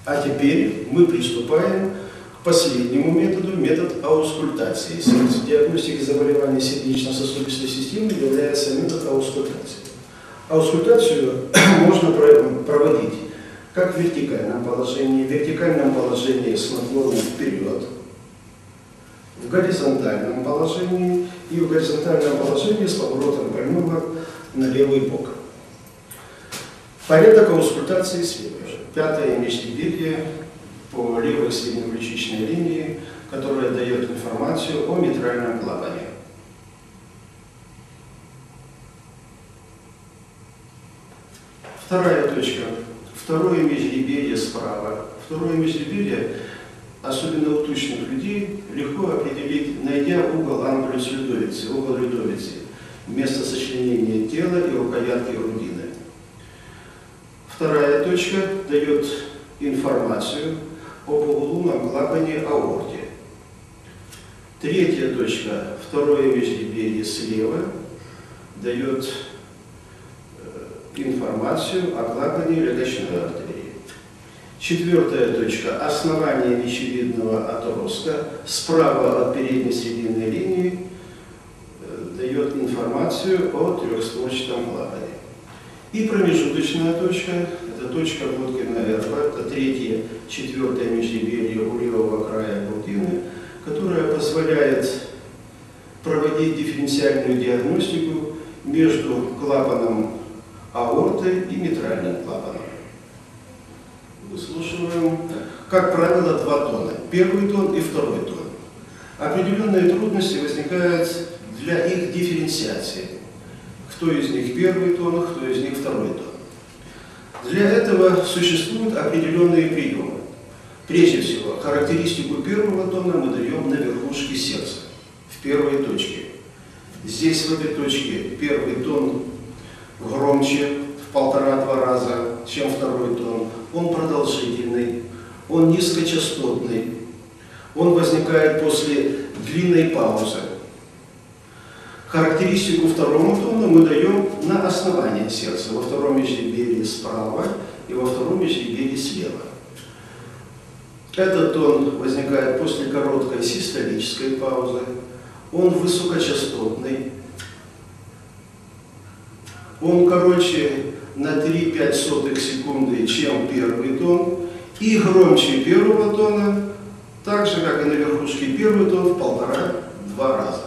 А теперь мы приступаем к последнему методу, метод аускультации. Средств диагностики заболеваний сердечно-сосудистой системы является метод аускультации. Аускультацию можно проводить как в вертикальном положении с наклоном вперед, в горизонтальном положении и в горизонтальном положении с поворотом больного на левый бок. Порядок аускультации следует. Пятое межреберье по левой среднеключичной линии, которая дает информацию о митральном клапане. Вторая точка. Второе межреберье справа. Второе межреберье, особенно у тучных людей, легко определить, найдя угол амплюс Людовицы, угол Людовицы, место сочленения тела и рукоятки грудины. Вторая точка дает информацию об угловом клапане аорте. Третья точка, второе межреберье слева, дает информацию о клапане легочной артерии. Четвертая точка, основание мечевидного отростка справа от передней срединной линии, дает информацию о трехстворчатом клапане. И промежуточная точка, это точка Боткина Эрба, это третье, четвертое межреберье у левого края грудины, которая позволяет проводить дифференциальную диагностику между клапаном аорты и митральным клапаном. Выслушиваем, как правило, два тона. Первый тон и второй тон. Определенные трудности возникают для их дифференциации. Кто из них первый тон, кто из них второй тон. Для этого существуют определенные приемы. Прежде всего, характеристику первого тона мы даем на верхушке сердца, в первой точке. Здесь, в этой точке, первый тон громче в 1,5-2 раза, чем второй тон. Он продолжительный, он низкочастотный, он возникает после длинной паузы. Характеристику второму тону мы даем на основании сердца, во втором межреберье справа и во втором межреберье слева. Этот тон возникает после короткой систолической паузы, он высокочастотный, он короче на 3,05 секунды, чем первый тон, и громче первого тона, так же, как и на верхушке первый тон, в 1,5-2 раза.